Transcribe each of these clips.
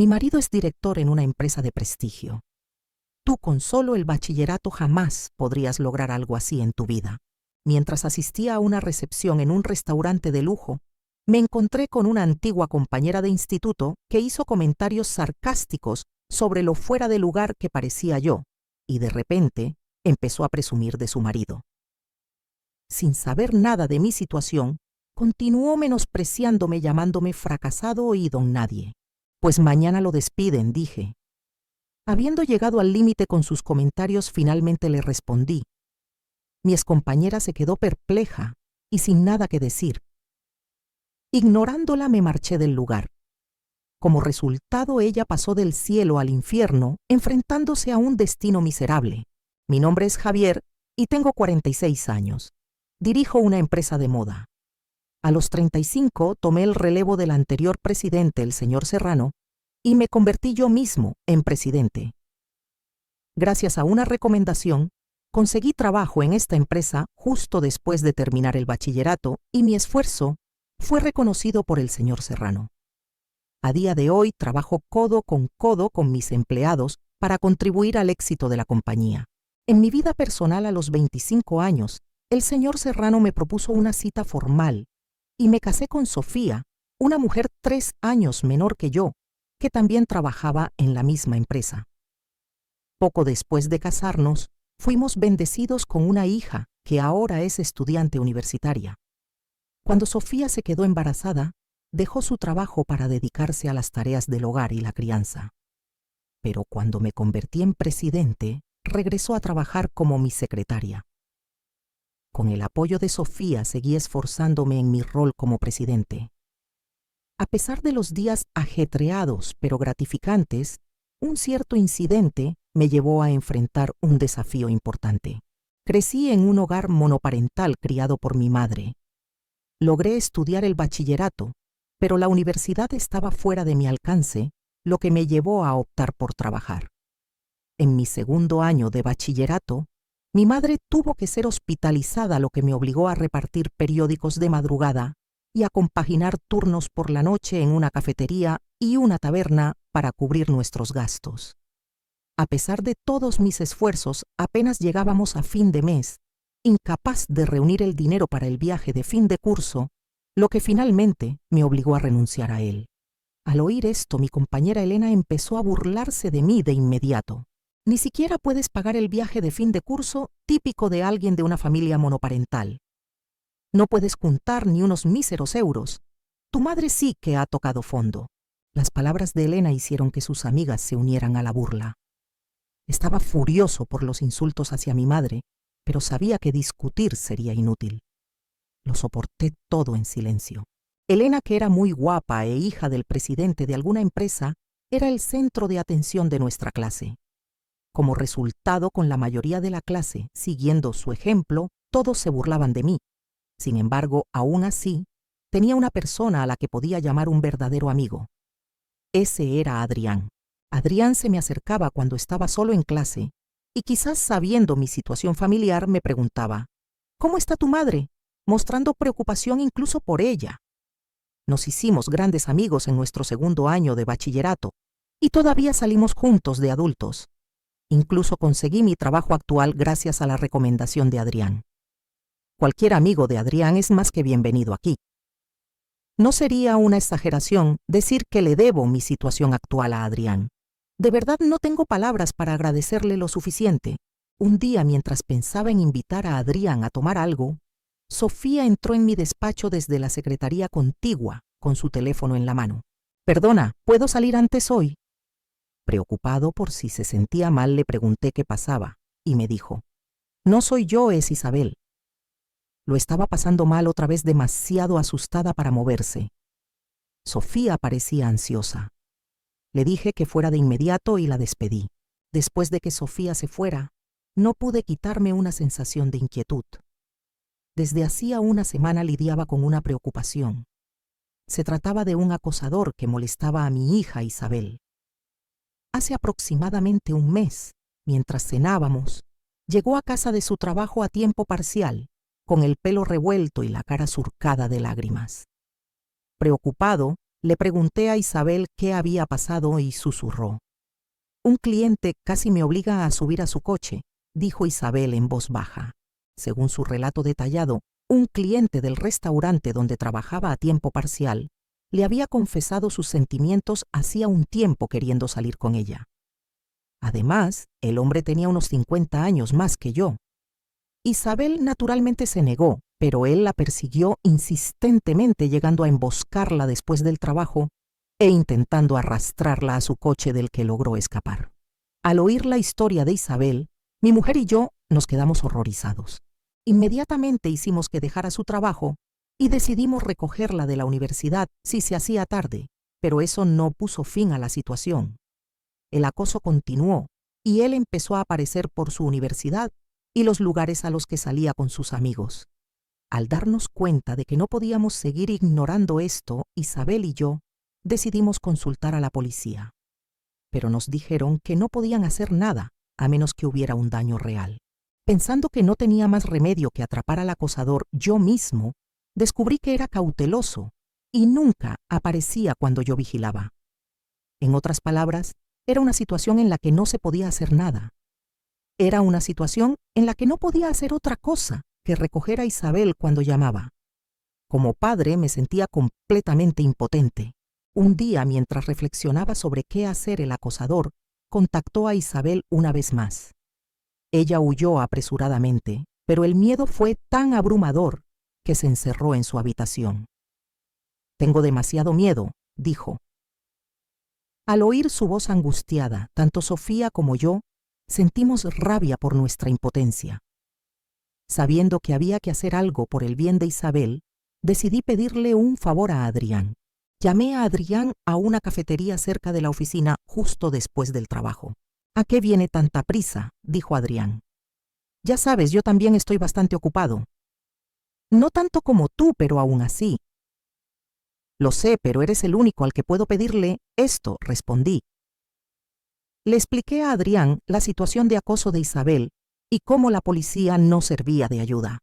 Mi marido es director en una empresa de prestigio. Tú con solo el bachillerato jamás podrías lograr algo así en tu vida. Mientras asistía a una recepción en un restaurante de lujo, me encontré con una antigua compañera de instituto que hizo comentarios sarcásticos sobre lo fuera de lugar que parecía yo, y de repente empezó a presumir de su marido. Sin saber nada de mi situación, continuó menospreciándome llamándome fracasado y don nadie. Pues mañana lo despiden, dije. Habiendo llegado al límite con sus comentarios, finalmente le respondí. Mi excompañera se quedó perpleja y sin nada que decir. Ignorándola me marché del lugar. Como resultado, ella pasó del cielo al infierno, enfrentándose a un destino miserable. Mi nombre es Javier y tengo 46 años. Dirijo una empresa de moda. A los 35 tomé el relevo del anterior presidente, el señor Serrano, y me convertí yo mismo en presidente. Gracias a una recomendación, conseguí trabajo en esta empresa justo después de terminar el bachillerato y mi esfuerzo fue reconocido por el señor Serrano. A día de hoy trabajo codo con mis empleados para contribuir al éxito de la compañía. En mi vida personal a los 25 años, el señor Serrano me propuso una cita formal y me casé con Sofía, una mujer 3 años menor que yo, que también trabajaba en la misma empresa. Poco después de casarnos, fuimos bendecidos con una hija que ahora es estudiante universitaria. Cuando Sofía se quedó embarazada, dejó su trabajo para dedicarse a las tareas del hogar y la crianza. Pero cuando me convertí en presidente, regresó a trabajar como mi secretaria. Con el apoyo de Sofía seguí esforzándome en mi rol como presidente. A pesar de los días ajetreados pero gratificantes, un cierto incidente me llevó a enfrentar un desafío importante. Crecí en un hogar monoparental criado por mi madre. Logré estudiar el bachillerato, pero la universidad estaba fuera de mi alcance, lo que me llevó a optar por trabajar. En mi segundo año de bachillerato, mi madre tuvo que ser hospitalizada, lo que me obligó a repartir periódicos de madrugada y a compaginar turnos por la noche en una cafetería y una taberna para cubrir nuestros gastos. A pesar de todos mis esfuerzos, apenas llegábamos a fin de mes, incapaz de reunir el dinero para el viaje de fin de curso, lo que finalmente me obligó a renunciar a él. Al oír esto, mi compañera Elena empezó a burlarse de mí de inmediato. Ni siquiera puedes pagar el viaje de fin de curso típico de alguien de una familia monoparental. No puedes juntar ni unos míseros euros. Tu madre sí que ha tocado fondo. Las palabras de Elena hicieron que sus amigas se unieran a la burla. Estaba furioso por los insultos hacia mi madre, pero sabía que discutir sería inútil. Lo soporté todo en silencio. Elena, que era muy guapa e hija del presidente de alguna empresa, era el centro de atención de nuestra clase. Como resultado, con la mayoría de la clase siguiendo su ejemplo, todos se burlaban de mí. Sin embargo, aún así, tenía una persona a la que podía llamar un verdadero amigo. Ese era Adrián. Adrián se me acercaba cuando estaba solo en clase y quizás sabiendo mi situación familiar me preguntaba, ¿cómo está tu madre?, mostrando preocupación incluso por ella. Nos hicimos grandes amigos en nuestro segundo año de bachillerato y todavía salimos juntos de adultos. Incluso conseguí mi trabajo actual gracias a la recomendación de Adrián. Cualquier amigo de Adrián es más que bienvenido aquí. No sería una exageración decir que le debo mi situación actual a Adrián. De verdad no tengo palabras para agradecerle lo suficiente. Un día, mientras pensaba en invitar a Adrián a tomar algo, Sofía entró en mi despacho desde la secretaría contigua con su teléfono en la mano. «Perdona, ¿puedo salir antes hoy?». Preocupado por si se sentía mal, le pregunté qué pasaba y me dijo, «No soy yo, es Isabel». Lo estaba pasando mal otra vez, demasiado asustada para moverse. Sofía parecía ansiosa. Le dije que fuera de inmediato y la despedí. Después de que Sofía se fuera, no pude quitarme una sensación de inquietud. Desde hacía una semana lidiaba con una preocupación. Se trataba de un acosador que molestaba a mi hija Isabel. Hace aproximadamente un mes, mientras cenábamos, llegó a casa de su trabajo a tiempo parcial, con el pelo revuelto y la cara surcada de lágrimas. Preocupado, Le pregunté a Isabel qué había pasado y susurró. Un cliente casi me obliga a subir a su coche, dijo Isabel en voz baja. Según su relato detallado, un cliente del restaurante donde trabajaba a tiempo parcial le había confesado sus sentimientos hacía un tiempo queriendo salir con ella. Además, el hombre tenía unos 50 años más que yo. Isabel naturalmente se negó, pero él la persiguió insistentemente, llegando a emboscarla después del trabajo e intentando arrastrarla a su coche del que logró escapar. Al oír la historia de Isabel, mi mujer y yo nos quedamos horrorizados. Inmediatamente hicimos que dejara su trabajo y decidimos recogerla de la universidad si se hacía tarde, pero eso no puso fin a la situación. El acoso continuó y él empezó a aparecer por su universidad y los lugares a los que salía con sus amigos. Al darnos cuenta de que no podíamos seguir ignorando esto, Isabel y yo decidimos consultar a la policía. Pero nos dijeron que no podían hacer nada a menos que hubiera un daño real. Pensando que no tenía más remedio que atrapar al acosador yo mismo, descubrí que era cauteloso y nunca aparecía cuando yo vigilaba. En otras palabras, era una situación en la que no se podía hacer nada. Era una situación en la que no podía hacer otra cosa que recoger a Isabel cuando llamaba. Como padre me sentía completamente impotente. Un día, mientras reflexionaba sobre qué hacer, el acosador contactó a Isabel una vez más. Ella huyó apresuradamente, pero el miedo fue tan abrumador que se encerró en su habitación. «Tengo demasiado miedo», dijo. Al oír su voz angustiada, tanto Sofía como yo sentimos rabia por nuestra impotencia. Sabiendo que había que hacer algo por el bien de Isabel, decidí pedirle un favor a Adrián. Llamé a Adrián a una cafetería cerca de la oficina justo después del trabajo. «¿A qué viene tanta prisa?», dijo Adrián. «Ya sabes, yo también estoy bastante ocupado». «No tanto como tú, pero aún así». «Lo sé, pero eres el único al que puedo pedirle esto», respondí. Le expliqué a Adrián la situación de acoso de Isabel y cómo la policía no servía de ayuda.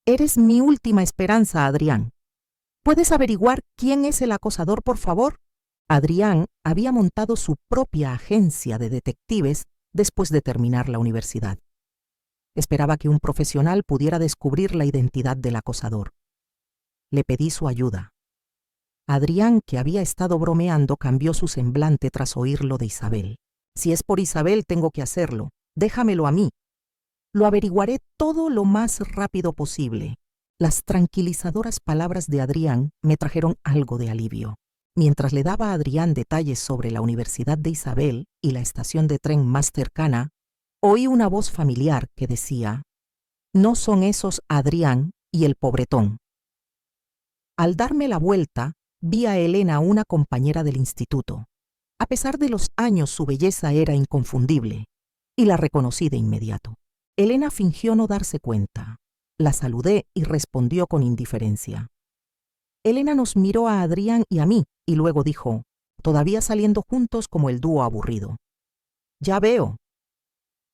«Eres mi última esperanza, Adrián. ¿Puedes averiguar quién es el acosador, por favor?» Adrián había montado su propia agencia de detectives después de terminar la universidad. Esperaba que un profesional pudiera descubrir la identidad del acosador. Le pedí su ayuda. Adrián, que había estado bromeando, cambió su semblante tras oírlo de Isabel. «Si es por Isabel, tengo que hacerlo. Déjamelo a mí. Lo averiguaré todo lo más rápido posible». Las tranquilizadoras palabras de Adrián me trajeron algo de alivio. Mientras le daba a Adrián detalles sobre la universidad de Isabel y la estación de tren más cercana, oí una voz familiar que decía: «No son esos Adrián y el pobretón». Al darme la vuelta, vi a Elena, una compañera del instituto. A pesar de los años, su belleza era inconfundible, y la reconocí de inmediato. Elena fingió no darse cuenta. La saludé y respondió con indiferencia. Elena nos miró a Adrián y a mí, y luego dijo, todavía saliendo juntos como el dúo aburrido: «Ya veo.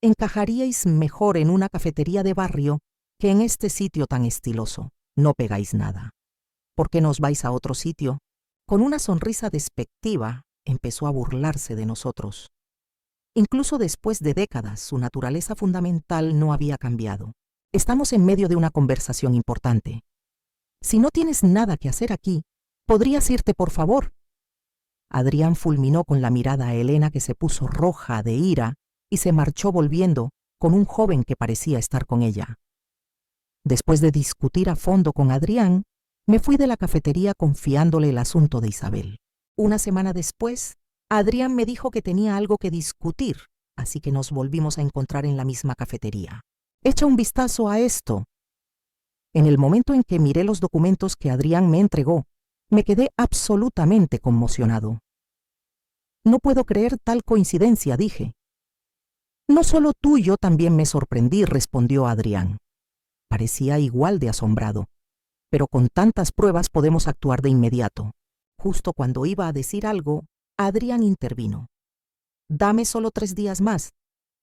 Encajaríais mejor en una cafetería de barrio que en este sitio tan estiloso. No pegáis nada. ¿Por qué no os vais a otro sitio?». Con una sonrisa despectiva, empezó a burlarse de nosotros. Incluso después de décadas, su naturaleza fundamental no había cambiado. Estamos en medio de una conversación importante. Si no tienes nada que hacer aquí, ¿podrías irte, por favor? Adrián fulminó con la mirada a Elena, que se puso roja de ira y se marchó volviendo con un joven que parecía estar con ella. Después de discutir a fondo con Adrián, me fui de la cafetería confiándole el asunto de Isabel. Una semana después, Adrián me dijo que tenía algo que discutir, así que nos volvimos a encontrar en la misma cafetería. «Echa un vistazo a esto». En el momento en que miré los documentos que Adrián me entregó, me quedé absolutamente conmocionado. «No puedo creer tal coincidencia», dije. «No solo tú, yo también me sorprendí», respondió Adrián. Parecía igual de asombrado. «Pero con tantas pruebas podemos actuar de inmediato». Justo cuando iba a decir algo, Adrián intervino. «Dame solo 3 días más.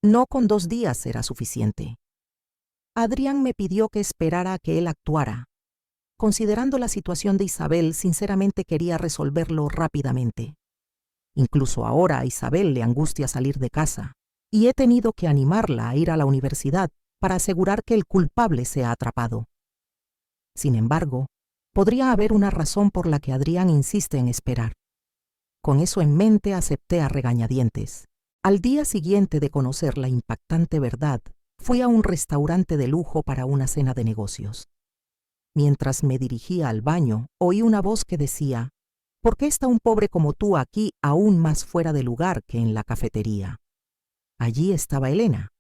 No, con 2 días será suficiente». Adrián me pidió que esperara a que él actuara. considerando la situación de Isabel, sinceramente quería resolverlo rápidamente. Incluso ahora a Isabel le angustia salir de casa, y he tenido que animarla a ir a la universidad para asegurar que el culpable sea atrapado. Sin embargo, podría haber una razón por la que Adrián insiste en esperar. Con eso en mente acepté a regañadientes. Al día siguiente de conocer la impactante verdad, fui a un restaurante de lujo para una cena de negocios. Mientras me dirigía al baño, oí una voz que decía: ¿por qué está un pobre como tú aquí aún más fuera de lugar que en la cafetería? Allí estaba Elena.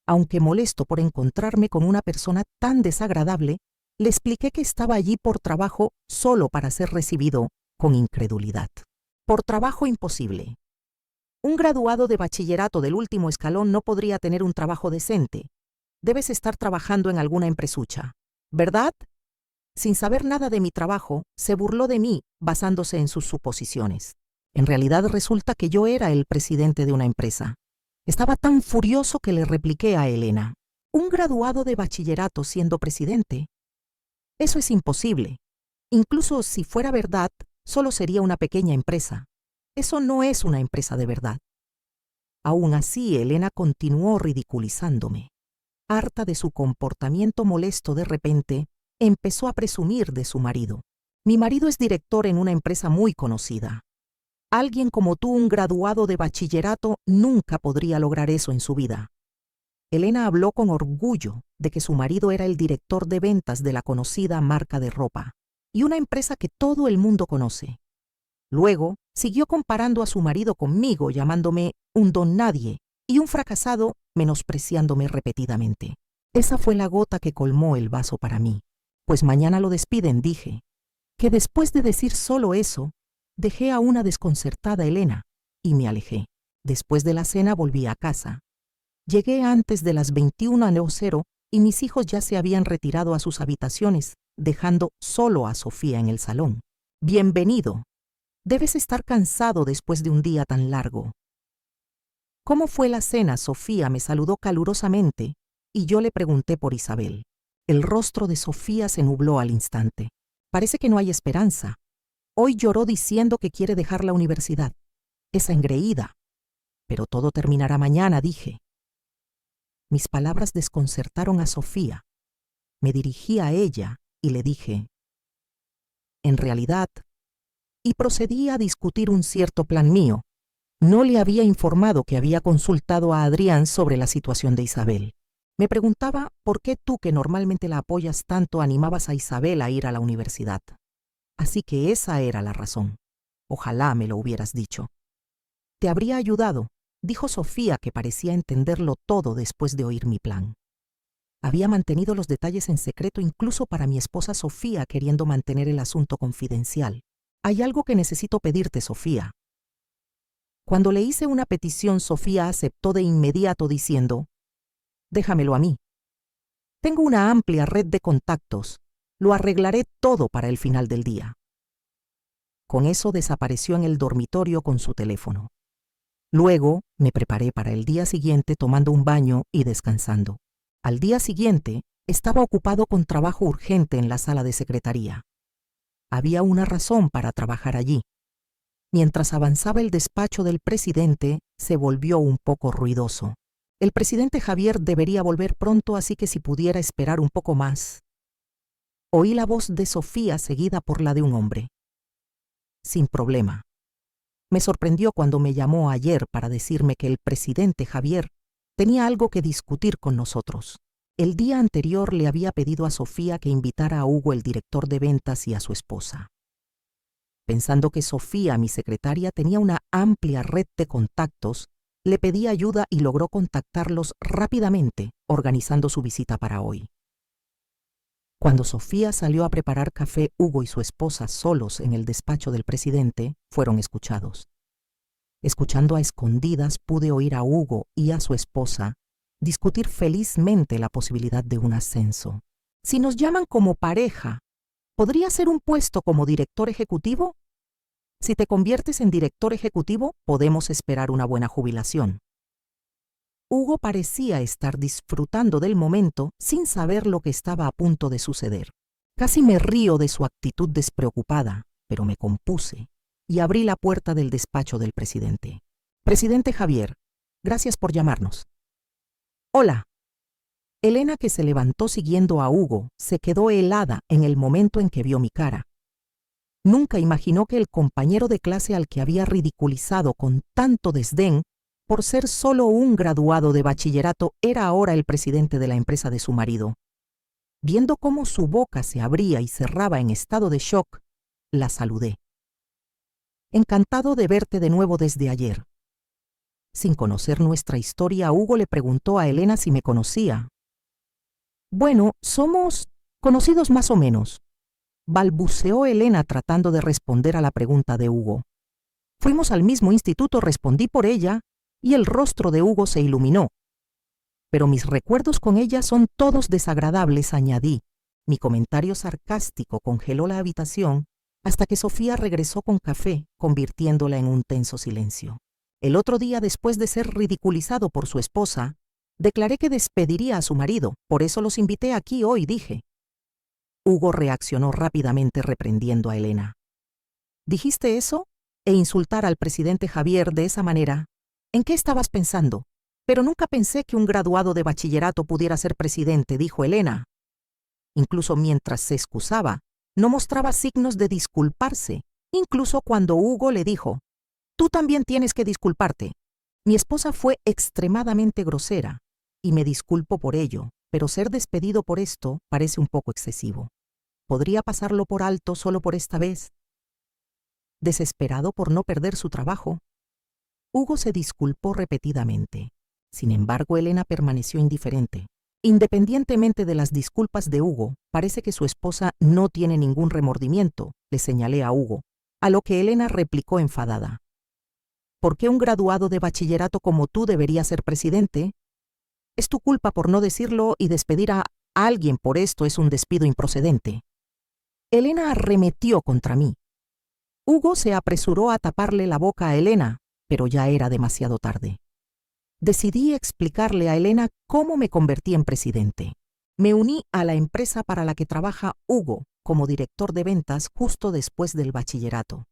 Aunque molesto por encontrarme con una persona tan desagradable, le expliqué que estaba allí por trabajo solo para ser recibido con incredulidad. Por trabajo imposible. Un graduado de bachillerato del último escalón no podría tener un trabajo decente. Debes estar trabajando en alguna empresucha, ¿verdad? Sin saber nada de mi trabajo, se burló de mí basándose en sus suposiciones. En realidad resulta que yo era el presidente de una empresa. Estaba tan furioso que le repliqué a Elena: ¿un graduado de bachillerato siendo presidente? Eso es imposible. Incluso si fuera verdad, solo sería una pequeña empresa. Eso no es una empresa de verdad. Aún así, Elena continuó ridiculizándome. Harta de su comportamiento molesto, de repente, empezó a presumir de su marido. Mi marido es director en una empresa muy conocida. Alguien como tú, un graduado de bachillerato, nunca podría lograr eso en su vida. Elena habló con orgullo de que su marido era el director de ventas de la conocida marca de ropa, y una empresa que todo el mundo conoce. Luego, siguió comparando a su marido conmigo, llamándome un don nadie y un fracasado, menospreciándome repetidamente. Esa fue la gota que colmó el vaso para mí. Pues mañana lo despiden, dije. Que después de decir solo eso, dejé a una desconcertada Elena y me alejé. Después de la cena volví a casa. Llegué antes de las 21:00 y mis hijos ya se habían retirado a sus habitaciones, dejando solo a Sofía en el salón. Bienvenido. Debes estar cansado después de un día tan largo. ¿Cómo fue la cena? Sofía me saludó calurosamente y yo le pregunté por Isabel. El rostro de Sofía se nubló al instante. Parece que no hay esperanza. Hoy lloró diciendo que quiere dejar la universidad. Esa engreída. Pero todo terminará mañana, dije. Mis palabras desconcertaron a Sofía. Me dirigí a ella y le dije: en realidad, y procedí a discutir un cierto plan mío. No le había informado que había consultado a Adrián sobre la situación de Isabel. Me preguntaba por qué tú, que normalmente la apoyas tanto, animabas a Isabel a ir a la universidad. Así que esa era la razón. Ojalá me lo hubieras dicho. Te habría ayudado, dijo Sofía, que parecía entenderlo todo después de oír mi plan. Había mantenido los detalles en secreto incluso para mi esposa Sofía, queriendo mantener el asunto confidencial. Hay algo que necesito pedirte, Sofía. Cuando le hice una petición, Sofía aceptó de inmediato diciendo: déjamelo a mí. Tengo una amplia red de contactos. Lo arreglaré todo para el final del día. Con eso desapareció en el dormitorio con su teléfono. Luego me preparé para el día siguiente tomando un baño y descansando. Al día siguiente estaba ocupado con trabajo urgente en la sala de secretaría. Había una razón para trabajar allí. Mientras avanzaba el despacho del presidente, se volvió un poco ruidoso. El presidente Javier debería volver pronto, así que si pudiera esperar un poco más. Oí la voz de Sofía seguida por la de un hombre. Sin problema. Me sorprendió cuando me llamó ayer para decirme que el presidente Javier tenía algo que discutir con nosotros. El día anterior le había pedido a Sofía que invitara a Hugo, el director de ventas, y a su esposa. Pensando que Sofía, mi secretaria, tenía una amplia red de contactos, le pedí ayuda y logró contactarlos rápidamente, organizando su visita para hoy. Cuando Sofía salió a preparar café, Hugo y su esposa, solos en el despacho del presidente, fueron escuchados. Escuchando a escondidas, pude oír a Hugo y a su esposa discutir felizmente la posibilidad de un ascenso. Si nos llaman como pareja, ¿podría ser un puesto como director ejecutivo? Si te conviertes en director ejecutivo, podemos esperar una buena jubilación. Hugo parecía estar disfrutando del momento sin saber lo que estaba a punto de suceder. Casi me río de su actitud despreocupada, pero me compuse y abrí la puerta del despacho del presidente. Presidente Javier, gracias por llamarnos. Hola. Elena, que se levantó siguiendo a Hugo, se quedó helada en el momento en que vio mi cara. Nunca imaginó que el compañero de clase al que había ridiculizado con tanto desdén por ser solo un graduado de bachillerato era ahora el presidente de la empresa de su marido. Viendo cómo su boca se abría y cerraba en estado de shock, la saludé. Encantado de verte de nuevo desde ayer. Sin conocer nuestra historia, Hugo le preguntó a Elena si me conocía. Bueno, somos conocidos más o menos, balbuceó Elena tratando de responder a la pregunta de Hugo. Fuimos al mismo instituto, respondí por ella, y el rostro de Hugo se iluminó. Pero mis recuerdos con ella son todos desagradables, añadí. Mi comentario sarcástico congeló la habitación hasta que Sofía regresó con café, convirtiéndola en un tenso silencio. El otro día, después de ser ridiculizado por su esposa, declaré que despediría a su marido, por eso los invité aquí hoy, dije. Hugo reaccionó rápidamente reprendiendo a Elena. ¿Dijiste eso? E insultar al presidente Javier de esa manera. ¿En qué estabas pensando? Pero nunca pensé que un graduado de bachillerato pudiera ser presidente, dijo Elena. Incluso mientras se excusaba, no mostraba signos de disculparse, incluso cuando Hugo le dijo, «Tú también tienes que disculparte. Mi esposa fue extremadamente grosera, y me disculpo por ello, pero ser despedido por esto parece un poco excesivo. ¿Podría pasarlo por alto solo por esta vez?» Desesperado por no perder su trabajo, Hugo se disculpó repetidamente. Sin embargo, Elena permaneció indiferente. Independientemente de las disculpas de Hugo, parece que su esposa no tiene ningún remordimiento, le señalé a Hugo, a lo que Elena replicó enfadada. ¿Por qué un graduado de bachillerato como tú debería ser presidente? Es tu culpa por no decirlo, y despedir a alguien por esto es un despido improcedente. Elena arremetió contra mí. Hugo se apresuró a taparle la boca a Elena, pero ya era demasiado tarde. Decidí explicarle a Elena cómo me convertí en presidente. Me uní a la empresa para la que trabaja Hugo como director de ventas justo después del bachillerato.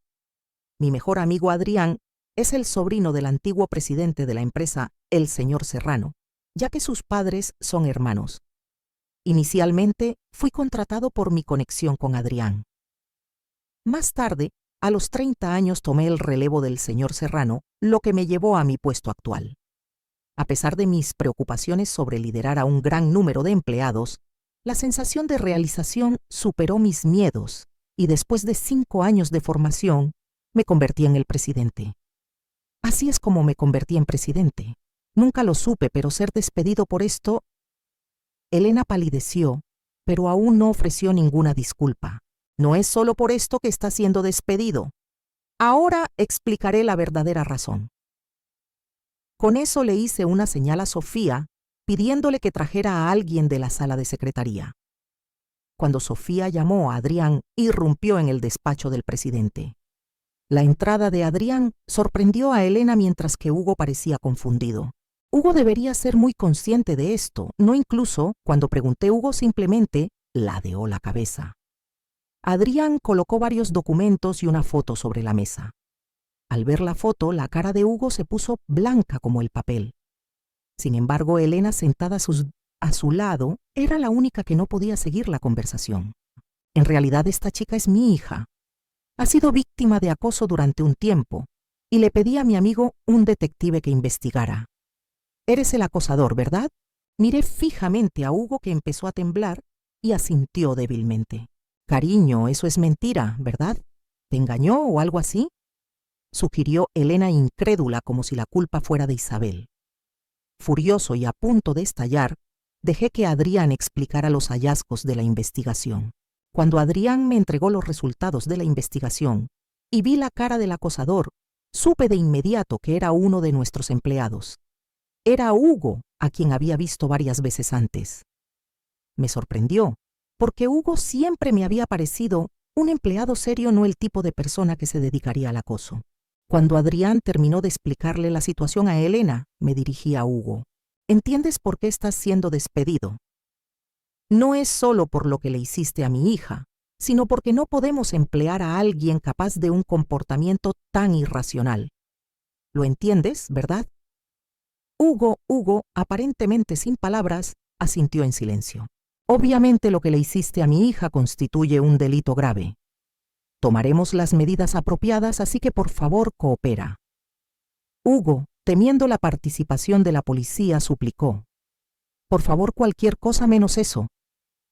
Mi mejor amigo Adrián es el sobrino del antiguo presidente de la empresa, el señor Serrano, ya que sus padres son hermanos. Inicialmente fui contratado por mi conexión con Adrián. Más tarde, a los 30 años, tomé el relevo del señor Serrano, lo que me llevó a mi puesto actual. A pesar de mis preocupaciones sobre liderar a un gran número de empleados, la sensación de realización superó mis miedos y después de 5 años de formación, me convertí en el presidente. Así es como me convertí en presidente. Nunca lo supe, pero ser despedido por esto... Elena palideció, pero aún no ofreció ninguna disculpa. No es solo por esto que está siendo despedido. Ahora explicaré la verdadera razón. Con eso le hice una señal a Sofía, pidiéndole que trajera a alguien de la sala de secretaría. Cuando Sofía llamó a Adrián, irrumpió en el despacho del presidente. La entrada de Adrián sorprendió a Elena mientras que Hugo parecía confundido. Hugo debería ser muy consciente de esto, no incluso cuando pregunté, Hugo simplemente ladeó la cabeza. Adrián colocó varios documentos y una foto sobre la mesa. Al ver la foto, la cara de Hugo se puso blanca como el papel. Sin embargo, Elena, sentada a su lado, era la única que no podía seguir la conversación. En realidad, esta chica es mi hija. Ha sido víctima de acoso durante un tiempo, y le pedí a mi amigo un detective que investigara. Eres el acosador, ¿verdad? Miré fijamente a Hugo, que empezó a temblar y asintió débilmente. Cariño, eso es mentira, ¿verdad? ¿Te engañó o algo así?, sugirió Elena, incrédula, como si la culpa fuera de Isabel. Furioso y a punto de estallar, dejé que Adrián explicara los hallazgos de la investigación. Cuando Adrián me entregó los resultados de la investigación y vi la cara del acosador, supe de inmediato que era uno de nuestros empleados. Era Hugo, a quien había visto varias veces antes. Me sorprendió, porque Hugo siempre me había parecido un empleado serio, no el tipo de persona que se dedicaría al acoso. Cuando Adrián terminó de explicarle la situación a Elena, me dirigí a Hugo. ¿Entiendes por qué estás siendo despedido? No es solo por lo que le hiciste a mi hija, sino porque no podemos emplear a alguien capaz de un comportamiento tan irracional. ¿Lo entiendes, verdad? Hugo, aparentemente sin palabras, asintió en silencio. Obviamente lo que le hiciste a mi hija constituye un delito grave. Tomaremos las medidas apropiadas, así que por favor coopera. Hugo, temiendo la participación de la policía, suplicó. Por favor, cualquier cosa menos eso.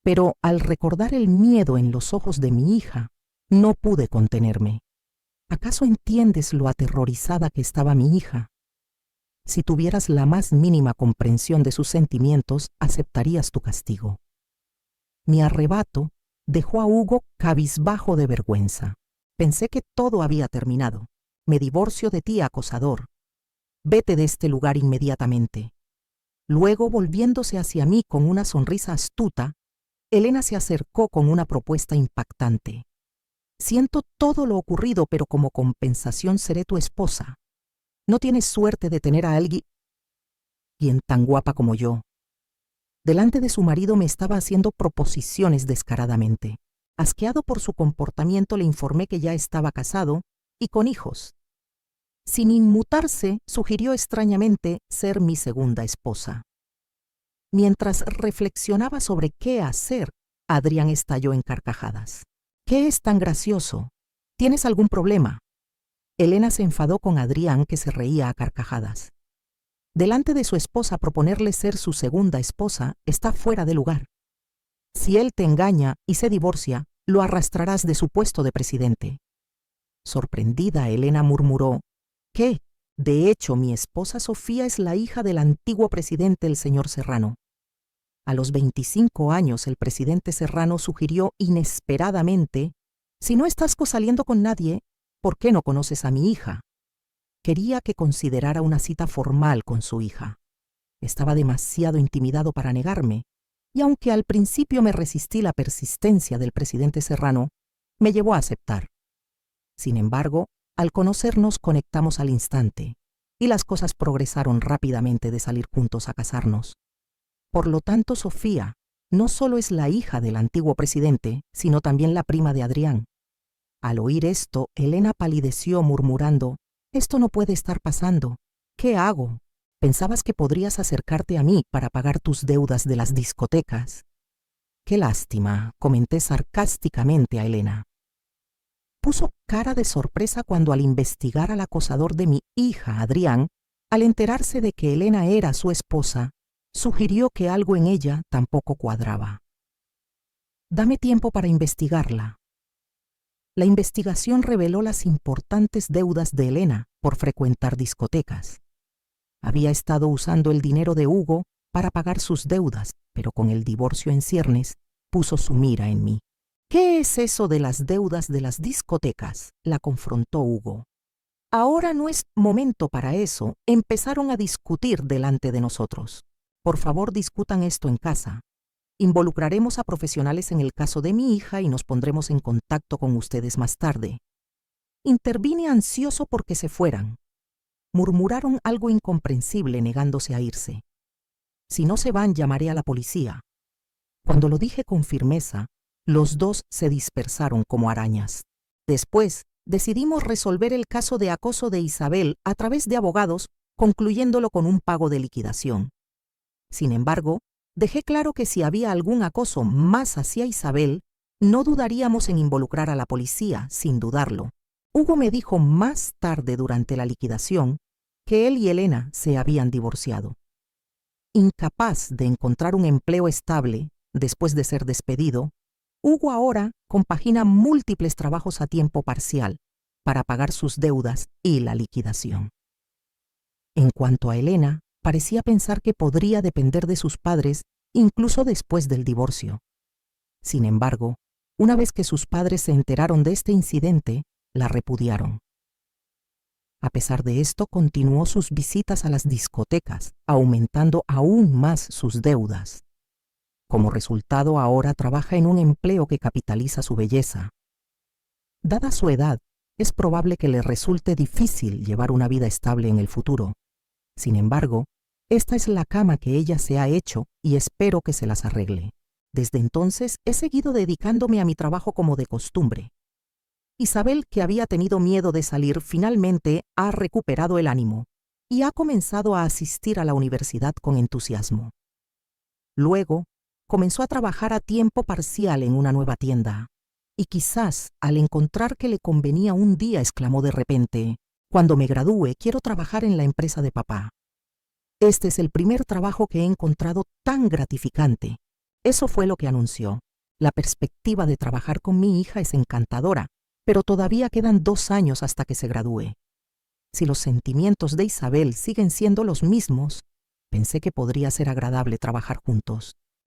Pero al recordar el miedo en los ojos de mi hija, no pude contenerme. ¿Acaso entiendes lo aterrorizada que estaba mi hija? Si tuvieras la más mínima comprensión de sus sentimientos, aceptarías tu castigo. Mi arrebato dejó a Hugo cabizbajo de vergüenza. Pensé que todo había terminado. Me divorcio de ti, acosador. Vete de este lugar inmediatamente. Luego, volviéndose hacia mí con una sonrisa astuta, Elena se acercó con una propuesta impactante. Siento todo lo ocurrido, pero como compensación seré tu esposa. No tienes suerte de tener a alguien tan guapa como yo. Delante de su marido me estaba haciendo proposiciones descaradamente. Asqueado por su comportamiento, le informé que ya estaba casado y con hijos. Sin inmutarse, sugirió extrañamente ser mi segunda esposa. Mientras reflexionaba sobre qué hacer, Adrián estalló en carcajadas. ¿Qué es tan gracioso? ¿Tienes algún problema? Elena se enfadó con Adrián, que se reía a carcajadas. Delante de su esposa, proponerle ser su segunda esposa está fuera de lugar. Si él te engaña y se divorcia, lo arrastrarás de su puesto de presidente. Sorprendida, Elena murmuró, ¿qué? De hecho, mi esposa Sofía es la hija del antiguo presidente, el señor Serrano. A los 25 años, el presidente Serrano sugirió inesperadamente, si no estás saliendo con nadie, ¿por qué no conoces a mi hija? Quería que considerara una cita formal con su hija. Estaba demasiado intimidado para negarme, y aunque al principio me resistí, la persistencia del presidente Serrano me llevó a aceptar. Sin embargo, al conocernos conectamos al instante, y las cosas progresaron rápidamente de salir juntos a casarnos. Por lo tanto, Sofía no solo es la hija del antiguo presidente, sino también la prima de Adrián. Al oír esto, Elena palideció murmurando, «Esto no puede estar pasando. ¿Qué hago? ¿Pensabas que podrías acercarte a mí para pagar tus deudas de las discotecas?» «Qué lástima», comenté sarcásticamente a Elena. Puso cara de sorpresa cuando, al investigar al acosador de mi hija, Adrián, al enterarse de que Elena era su esposa, sugirió que algo en ella tampoco cuadraba. «Dame tiempo para investigarla». La investigación reveló las importantes deudas de Elena por frecuentar discotecas. Había estado usando el dinero de Hugo para pagar sus deudas, pero con el divorcio en ciernes, puso su mira en mí. «¿Qué es eso de las deudas de las discotecas?», la confrontó Hugo. «Ahora no es momento para eso», empezaron a discutir delante de nosotros. «Por favor, discutan esto en casa. Involucraremos a profesionales en el caso de mi hija y nos pondremos en contacto con ustedes más tarde». Intervine ansioso porque se fueran. Murmuraron algo incomprensible negándose a irse. «Si no se van, llamaré a la policía». Cuando lo dije con firmeza, los dos se dispersaron como arañas. Después, decidimos resolver el caso de acoso de Isabel a través de abogados, concluyéndolo con un pago de liquidación. Sin embargo, dejé claro que si había algún acoso más hacia Isabel, no dudaríamos en involucrar a la policía, sin dudarlo. Hugo me dijo más tarde durante la liquidación que él y Elena se habían divorciado. Incapaz de encontrar un empleo estable después de ser despedido, Hugo ahora compagina múltiples trabajos a tiempo parcial para pagar sus deudas y la liquidación. En cuanto a Elena, parecía pensar que podría depender de sus padres incluso después del divorcio. Sin embargo, una vez que sus padres se enteraron de este incidente, la repudiaron. A pesar de esto, continuó sus visitas a las discotecas, aumentando aún más sus deudas. Como resultado, ahora trabaja en un empleo que capitaliza su belleza. Dada su edad, es probable que le resulte difícil llevar una vida estable en el futuro. Sin embargo, esta es la cama que ella se ha hecho y espero que se las arregle. Desde entonces he seguido dedicándome a mi trabajo como de costumbre. Isabel, que había tenido miedo de salir, finalmente ha recuperado el ánimo y ha comenzado a asistir a la universidad con entusiasmo. Luego, comenzó a trabajar a tiempo parcial en una nueva tienda, y quizás al encontrar que le convenía un día exclamó de repente: «Cuando me gradúe, quiero trabajar en la empresa de papá. Este es el primer trabajo que he encontrado tan gratificante». Eso fue lo que anunció. La perspectiva de trabajar con mi hija es encantadora, pero todavía quedan 2 años hasta que se gradúe. Si los sentimientos de Isabel siguen siendo los mismos, pensé que podría ser agradable trabajar juntos.